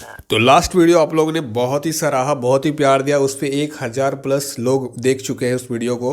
तो last video आप लोगों ने बहुत ही सराहा, बहुत ही प्यार दिया, उस पर 1000+ लोग देख चुके हैं उस वीडियो को।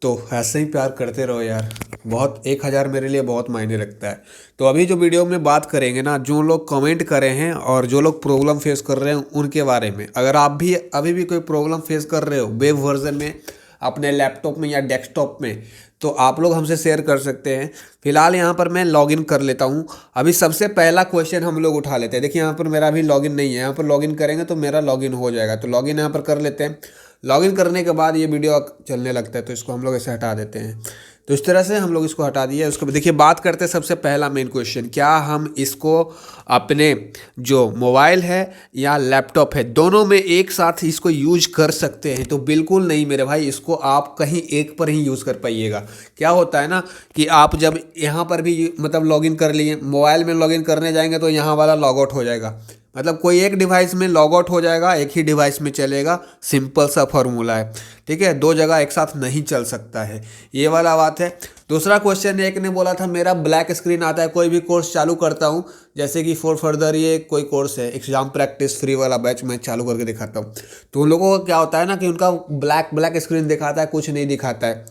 तो ऐसे ही प्यार करते रहो यार, बहुत 1000 मेरे लिए बहुत मायने रखता है। तो अभी जो वीडियो में बात करेंगे ना, जो लोग कमेंट करे हैं और जो लोग प्रॉब्लम फेस कर रहे हैं उनके बारे में। अगर आप भी अभी भी कोई प्रॉब्लम फेस कर रहे हो वेब वर्जन में, अपने लैपटॉप में या डेस्कटॉप में, तो आप लोग हमसे शेयर कर सकते हैं। फिलहाल यहाँ पर मैं लॉगिन कर लेता हूँ। अभी सबसे पहला क्वेश्चन हम लोग उठा लेते हैं। देखिए यहाँ पर मेरा अभी लॉगिन नहीं है, यहाँ पर लॉगिन करेंगे तो मेरा लॉगिन हो जाएगा। तो लॉगिन यहाँ पर कर लेते हैं। लॉगिन करने के बाद ये वीडियो चलने लगता है तो इसको हम लोग ऐसे हटा देते हैं। तो इस तरह से हम लोग इसको हटा दिए। उसके बाद देखिए बात करते हैं सबसे पहला मेन क्वेश्चन, क्या हम इसको अपने जो मोबाइल है या लैपटॉप है दोनों में एक साथ इसको यूज कर सकते हैं? तो बिल्कुल नहीं मेरे भाई, इसको आप कहीं एक पर ही यूज़ कर पाइएगा। क्या होता है ना कि आप जब यहाँ पर भी मतलब लॉगिन कर लिए, मोबाइल में लॉगिन करने जाएंगे तो यहाँ वाला लॉग आउट हो जाएगा। मतलब कोई एक डिवाइस में लॉग आउट हो जाएगा, एक ही डिवाइस में चलेगा। सिंपल सा फॉर्मूला है, ठीक है। दो जगह एक साथ नहीं चल सकता है, ये वाला बात है। दूसरा क्वेश्चन एक ने बोला था मेरा ब्लैक स्क्रीन आता है कोई भी कोर्स चालू करता हूँ, जैसे कि फॉर फर्दर ये कोई कोर्स है एग्जाम प्रैक्टिस फ्री वाला बैच मैं चालू करके दिखाता हूँ। तो उन लोगों का क्या होता है ना कि उनका ब्लैक स्क्रीन दिखाता है, कुछ नहीं दिखाता है।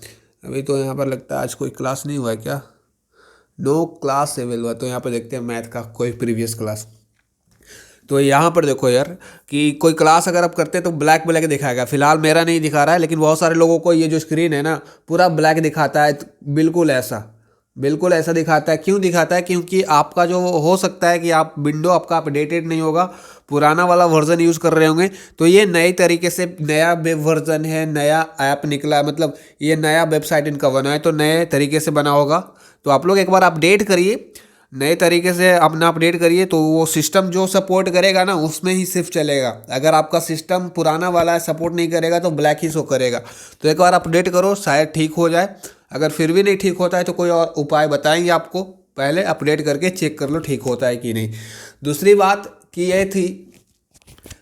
अभी तो यहाँ पर लगता है आज कोई क्लास नहीं हुआ है क्या? नो क्लास अवेलेबल हुआ। तो यहाँ पर देखते हैं मैथ का कोई प्रीवियस क्लास। तो यहाँ पर देखो यार कि कोई क्लास अगर आप करते हैं तो ब्लैक दिखाएगा। फिलहाल मेरा नहीं दिखा रहा है, लेकिन बहुत सारे लोगों को ये जो स्क्रीन है ना पूरा ब्लैक दिखाता है। बिल्कुल ऐसा दिखाता है। क्यों दिखाता है? क्योंकि आपका जो हो सकता है कि आप विंडो आपका अपडेटेड नहीं होगा, पुराना वाला वर्जन यूज़ कर रहे होंगे। तो ये नए तरीके से नया वेब वर्जन है, नया ऐप निकला है, मतलब ये नया वेबसाइट इनका बना है तो नए तरीके से बना होगा। तो आप लोग एक बार अपडेट करिए, नए तरीके से अपना अपडेट करिए, तो वो सिस्टम जो सपोर्ट करेगा ना उसमें ही सिर्फ चलेगा। अगर आपका सिस्टम पुराना वाला है सपोर्ट नहीं करेगा तो ब्लैक ही शो करेगा। तो एक बार अपडेट करो, शायद ठीक हो जाए। अगर फिर भी नहीं ठीक होता है तो कोई और उपाय बताएंगे आपको, पहले अपडेट करके चेक कर लो ठीक होता है कि नहीं। दूसरी बात कि ये थी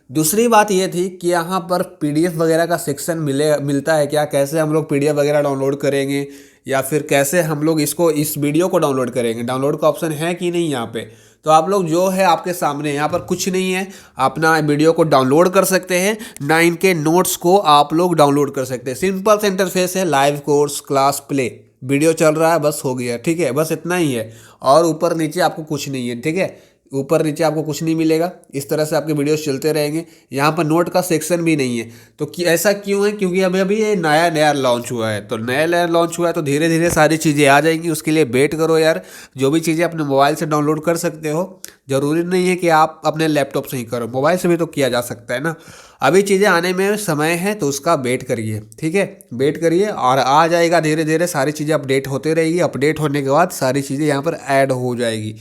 दूसरी बात ये थी कि यहाँ पर पीडीएफ वगैरह का सेक्शन मिलता है क्या? कैसे हम लोग पीडीएफ वगैरह डाउनलोड करेंगे, या फिर कैसे हम लोग इस वीडियो को डाउनलोड करेंगे? डाउनलोड का ऑप्शन है कि नहीं यहाँ पे? तो आप लोग जो है आपके सामने, यहाँ पर कुछ नहीं है। अपना वीडियो को डाउनलोड कर सकते हैं, 9 के नोट्स को आप लोग डाउनलोड कर सकते हैं। सिंपल से इंटरफेस है, live course class play, video चल रहा है, बस हो गया, ठीक है। बस इतना ही है और ऊपर नीचे आपको कुछ नहीं है, ठीक है। ऊपर नीचे आपको कुछ नहीं मिलेगा। इस तरह से आपके वीडियोस चलते रहेंगे। यहाँ पर नोट का सेक्शन भी नहीं है। तो ऐसा क्यों है? क्योंकि अभी अभी ये नया लॉन्च हुआ है। तो नया लॉन्च हुआ है तो धीरे धीरे सारी चीज़ें आ जाएंगी। उसके लिए वेट करो यार। जो भी चीज़ें अपने मोबाइल से डाउनलोड कर सकते हो, ज़रूरी नहीं है कि आप अपने लैपटॉप से ही करो, मोबाइल से भी तो किया जा सकता है ना। अभी चीज़ें आने में समय है तो उसका वेट करिए, ठीक है। वेट करिए और आ जाएगा धीरे धीरे, सारी चीज़ें अपडेट होते रहेगी। अपडेट होने के बाद सारी चीज़ें यहाँ पर ऐड हो जाएगी।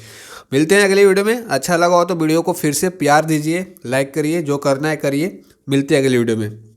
मिलते हैं अगली वीडियो में। अच्छा लगा हो तो वीडियो को फिर से प्यार दीजिए, लाइक करिए, जो करना है करिए। मिलते हैं अगली वीडियो में।